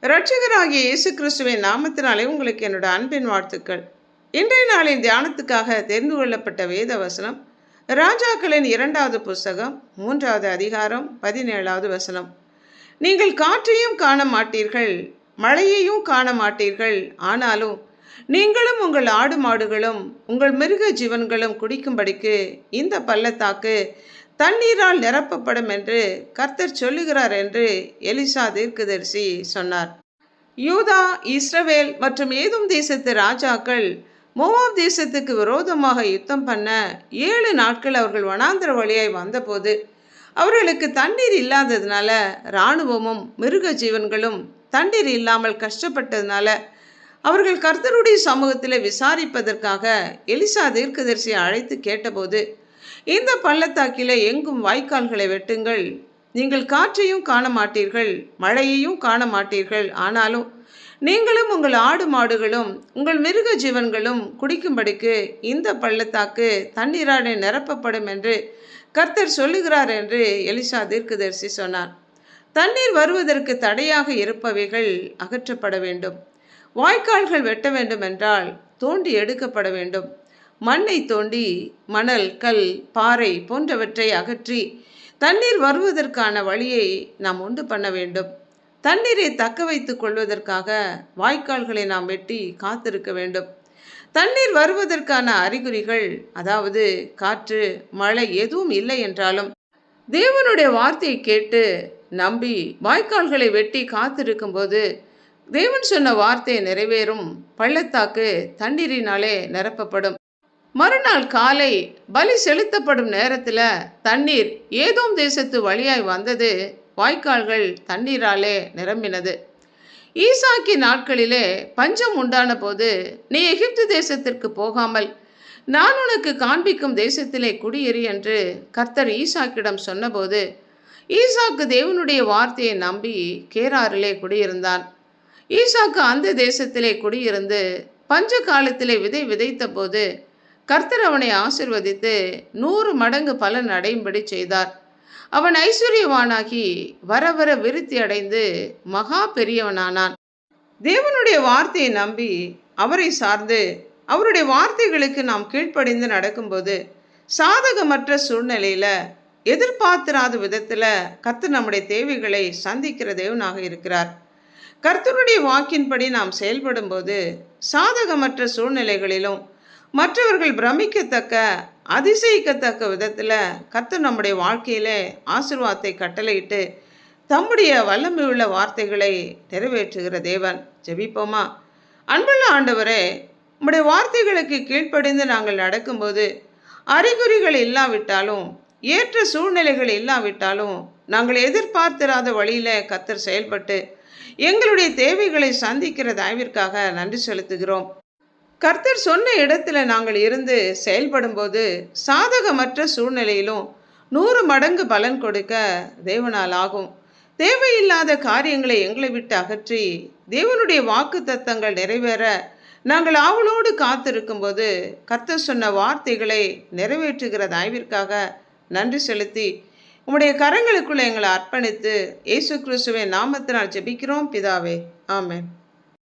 இரட்சகராகிய இயேசு கிறிஸ்துவின் நாமத்தினாலே உங்களுக்கு என்னோட அன்பின் வாழ்த்துக்கள். இன்றைய நாளின் தியானத்துக்காக தெரிந்து கொள்ளப்பட்ட வேத வசனம் ராஜாக்களின் 2வது புஸ்தகம் 3வது அதிகாரம் 17வது வசனம். நீங்கள் காற்றையும் காண மாட்டீர்கள், மழையையும் காண மாட்டீர்கள், ஆனாலும் நீங்களும் உங்கள் ஆடு மாடுகளும் உங்கள் மிருக ஜீவன்களும் குடிக்கும்படிக்கு இந்த பள்ளத்தாக்கு தண்ணீரால் நிரப்பப்படும் என்று கர்த்தர் சொல்லுகிறார் என்று எலிசா தீர்க்கதரிசி சொன்னார். யூதா, இஸ்ரவேல் மற்றும் ஏதோம் தேசத்து ராஜாக்கள் மோவாப் தேசத்துக்கு விரோதமாக யுத்தம் பண்ண 7 நாட்கள் அவர்கள் வனாந்தர வழியாய் வந்தபோது அவர்களுக்கு தண்ணீர் இல்லாததுனால இராணுவமும் மிருக ஜீவன்களும் தண்ணீர் இல்லாமல் கஷ்டப்பட்டதுனால அவர்கள் கர்த்தருடைய சமூகத்தில் விசாரிப்பதற்காக எலிசா தீர்க்கதரிசியை அழைத்து கேட்டபோது, இந்த பள்ளத்தாக்கிலே எங்கும் வாய்க்கால்களை வெட்டுங்கள், நீங்கள் காற்றையும் காண மாட்டீர்கள், மழையையும் காண மாட்டீர்கள், ஆனாலும் நீங்களும் உங்கள் ஆடு மாடுகளும் உங்கள் மிருக ஜீவன்களும் குடிக்கும்படிக்கு இந்த பள்ளத்தாக்கு தண்ணீரால் நிரப்பப்படும் என்று கர்த்தர் சொல்லுகிறார் என்று எலிசா தீர்க்கதரிசி சொன்னார். தண்ணீர் வருவதற்கு தடையாக இருப்பவைகள் அகற்றப்பட வேண்டும். வாய்க்கால்கள் வெட்ட வேண்டும் என்றால் தோண்டி எடுக்கப்பட வேண்டும். மண்ணை தோண்டி மணல், கல், பாறை போன்றவற்றை அகற்றி தண்ணீர் வருவதற்கான வழியை நாம் உண்டு பண்ண வேண்டும். தண்ணீரை தக்க வைத்துக் கொள்வதற்காக வாய்க்கால்களை நாம் வெட்டி காத்திருக்க வேண்டும். தண்ணீர் வருவதற்கான அறிகுறிகள், அதாவது காற்று, மழை எதுவும் இல்லை என்றாலும் தேவனுடைய வார்த்தையை கேட்டு நம்பி வாய்க்கால்களை வெட்டி காத்திருக்கும் போது தேவன் சொன்ன வார்த்தை நிறைவேறும். பள்ளத்தாக்கு தண்ணீரினாலே நிரப்பப்படும். மறுநாள் காலை பலி செலுத்தப்படும் நேரத்தில் தண்ணீர் ஏதோம் தேசத்து வழியாய் வந்தது. வாய்க்கால்கள் தண்ணீராலே நிரம்பினது. ஈசாக்கி நாட்களிலே பஞ்சம் உண்டான போது, நீ எகிப்து தேசத்திற்கு போகாமல் நான் உனக்கு காண்பிக்கும் தேசத்திலே குடியேறி என்று கர்த்தர் ஈசாக்கிடம் சொன்னபோது ஈசாக்கு தேவனுடைய வார்த்தையை நம்பி கேராரிலே குடியிருந்தான். ஈசாக்கு அந்த தேசத்திலே குடியிருந்து பஞ்ச காலத்திலே விதைத்த போது கர்த்தர் அவனை ஆசிர்வதித்து 100 மடங்கு பலன் அடையும்படி செய்தார். அவன் ஐஸ்வர்யவானாகி வர வர விருத்தி அடைந்து மகா பெரியவனானான். தேவனுடைய வார்த்தையை நம்பி அவரை சார்ந்து அவருடைய வார்த்தைகளுக்கு நாம் கீழ்ப்படிந்து நடக்கும்போது சாதகமற்ற சூழ்நிலையில எதிர்பார்த்திராத விதத்துல கர்த்தர் நம்முடைய தேவைகளை சந்திக்கிற தேவனாக இருக்கிறார். கர்த்தருடைய வாக்கின்படி நாம் செயல்படும் போது சாதகமற்ற சூழ்நிலைகளிலும் மற்றவர்கள் பிரமிக்கத்தக்க, அதிசயிக்கத்தக்க விதத்தில் கர்த்தர் நம்முடைய வாழ்க்கையிலே ஆசீர்வாதத்தை கட்டளையிட்டு தம்முடைய வல்லமை உள்ள வார்த்தைகளை நிறைவேற்றுகிற தேவன். ஜெபிப்போமா? அன்புள்ள ஆண்டவரே, உம்முடைய வார்த்தைகளுக்கு கீழ்ப்படிந்து நாங்கள் நடக்கும்போது அறிகுறிகள் இல்லாவிட்டாலும், ஏற்ற சூழ்நிலைகள் இல்லாவிட்டாலும், நாங்கள் எதிர்பார்த்திராத வழியில் கர்த்தர் செயல்பட்டு எங்களுடைய தேவைகளை சந்திக்கிற தயவிற்காக நன்றி செலுத்துகிறோம். கர்த்தர் சொன்ன இடத்துல நாங்கள் இருந்து செயல்படும் போது சாதகமற்ற சூழ்நிலையிலும் 100 மடங்கு பலன் கொடுக்க தேவனால் ஆகும். தேவையில்லாத காரியங்களை எங்களை விட்டு அகற்றி தேவனுடைய வாக்கு தத்தங்கள் நிறைவேற நாங்கள் ஆவலோடு காத்திருக்கும் போது கர்த்தர் சொன்ன வார்த்தைகளை நிறைவேற்றுகிற தயவிற்காக நன்றி செலுத்தி உம்முடைய கரங்களுக்குள்ள எங்களை அர்ப்பணித்து இயேசு கிறிஸ்துவின் நாமத்தினால் ஜெபிக்கிறோம் பிதாவே. ஆமென்.